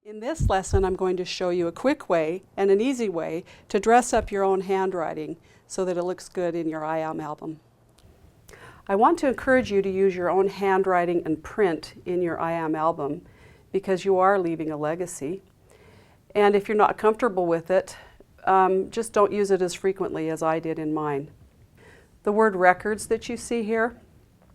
In this lesson, I'm going to show you a quick way and an easy way to dress up your own handwriting so that it looks good in your IAM album. I want to encourage you to use your own handwriting and print in your IAM album because you are leaving a legacy. And if you're not comfortable with it, just don't use it as frequently as I did in mine. The word records that you see here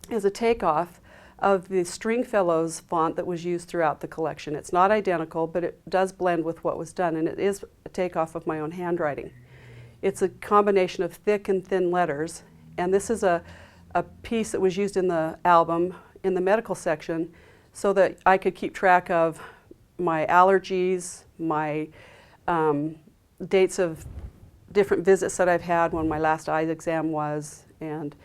is a takeoff of the Stringfellows font that was used throughout the collection. It's not identical, but it does blend with what was done, and it is a takeoff of my own handwriting. It's a combination of thick and thin letters, and this is a piece that was used in the album in the medical section so that I could keep track of my allergies, my dates of different visits that I've had, when my last eye exam was, and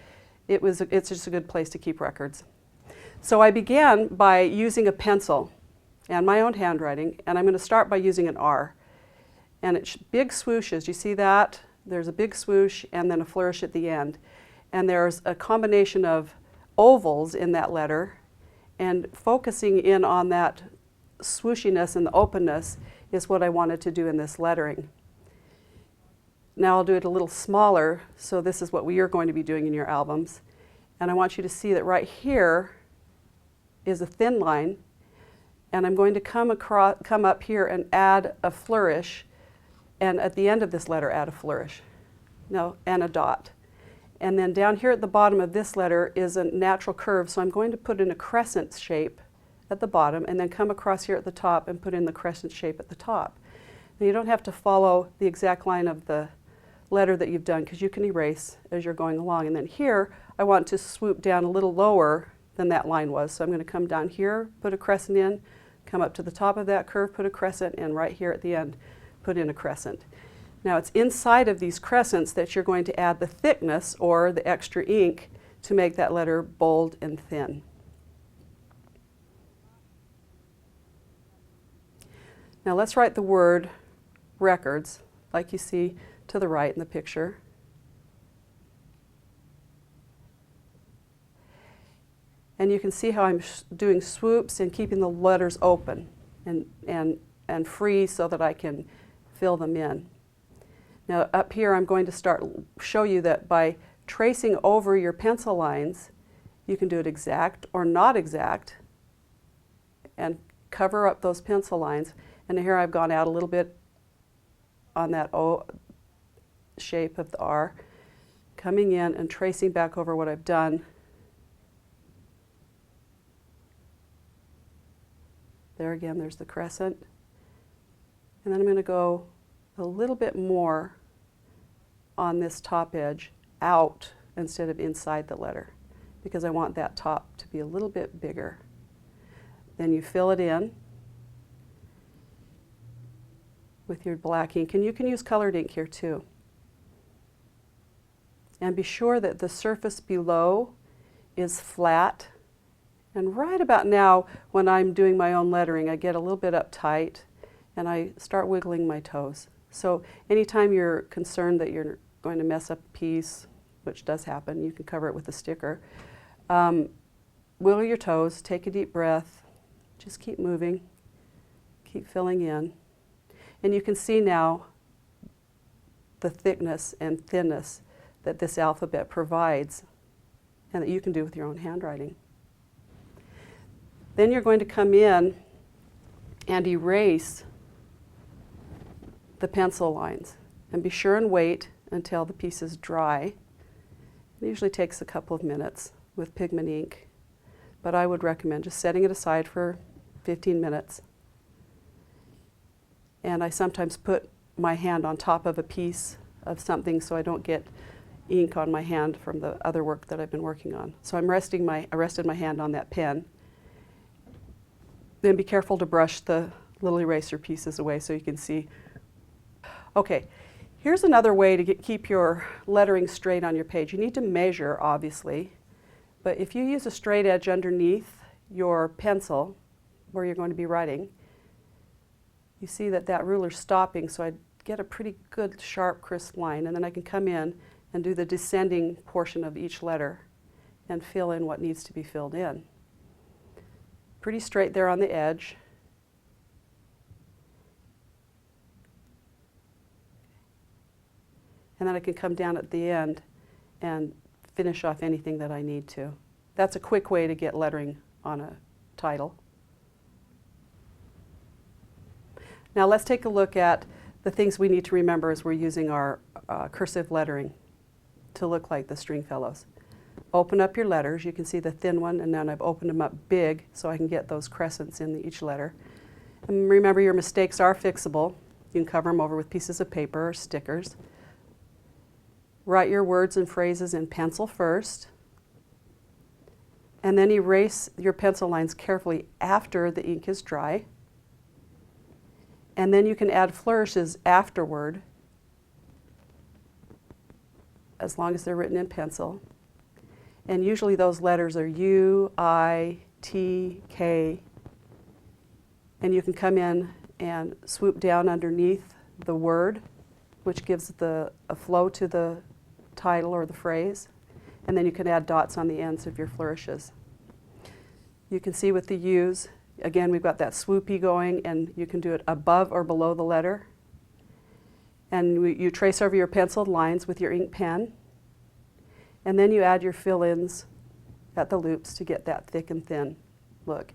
it's just a good place to keep records. So I began by using a pencil and my own handwriting, and I'm going to start by using an R. And it's big swooshes. You see that? There's a big swoosh and then a flourish at the end. And there's a combination of ovals in that letter, and focusing in on that swooshiness and the openness is what I wanted to do in this lettering. Now I'll do it a little smaller, so this is what we are going to be doing in your albums. And I want you to see that right here is a thin line, and I'm going to come up here and add a flourish, and at the end of this letter add a flourish, and a dot. And then down here at the bottom of this letter is a natural curve, so I'm going to put in a crescent shape at the bottom and then come across here at the top and put in the crescent shape at the top. Now you don't have to follow the exact line of the letter that you've done because you can erase as you're going along. And then here I want to swoop down a little lower than that line was. So I'm going to come down here, put a crescent in, come up to the top of that curve, put a crescent, and right here at the end, put in a crescent. Now it's inside of these crescents that you're going to add the thickness or the extra ink to make that letter bold and thin. Now let's write the word records, like you see to the right in the picture. And you can see how I'm doing swoops and keeping the letters open and free so that I can fill them in. Now up here I'm going to show you that by tracing over your pencil lines, you can do it exact or not exact and cover up those pencil lines. And here I've gone out a little bit on that O shape of the R, coming in and tracing back over what I've done. There again, there's the crescent. And then I'm going to go a little bit more on this top edge out instead of inside the letter because I want that top to be a little bit bigger. Then you fill it in with your black ink, and you can use colored ink here too. And be sure that the surface below is flat. And right about now, when I'm doing my own lettering, I get a little bit uptight and I start wiggling my toes. So anytime you're concerned that you're going to mess up a piece, which does happen, you can cover it with a sticker. Wiggle your toes, take a deep breath, just keep moving, keep filling in. And you can see now the thickness and thinness that this alphabet provides and that you can do with your own handwriting. Then you're going to come in and erase the pencil lines. And be sure and wait until the piece is dry. It usually takes a couple of minutes with pigment ink, but I would recommend just setting it aside for 15 minutes. And I sometimes put my hand on top of a piece of something so I don't get ink on my hand from the other work that I've been working on. So I rested my hand on that pen. Then be careful to brush the little eraser pieces away so you can see. Okay, here's another way to keep your lettering straight on your page. You need to measure, obviously, but if you use a straight edge underneath your pencil where you're going to be writing, you see that that ruler's stopping, so I get a pretty good, sharp, crisp line, and then I can come in and do the descending portion of each letter and fill in what needs to be filled in. Pretty straight there on the edge. and then I can come down at the end and finish off anything that I need to. That's a quick way to get lettering on a title. Now let's take a look at the things we need to remember as we're using our cursive lettering to look like the Stringfellows. Open up your letters. You can see the thin one, and then I've opened them up big so I can get those crescents in each letter. And remember, your mistakes are fixable. You can cover them over with pieces of paper or stickers. Write your words and phrases in pencil first, and then erase your pencil lines carefully after the ink is dry. And then you can add flourishes afterward, as long as they're written in pencil. And usually those letters are U, I, T, K. And you can come in and swoop down underneath the word, which gives a flow to the title or the phrase. And then you can add dots on the ends of your flourishes. You can see with the U's, again, we've got that swoopy going, and you can do it above or below the letter. And you trace over your penciled lines with your ink pen. And then you add your fill-ins at the loops to get that thick and thin look.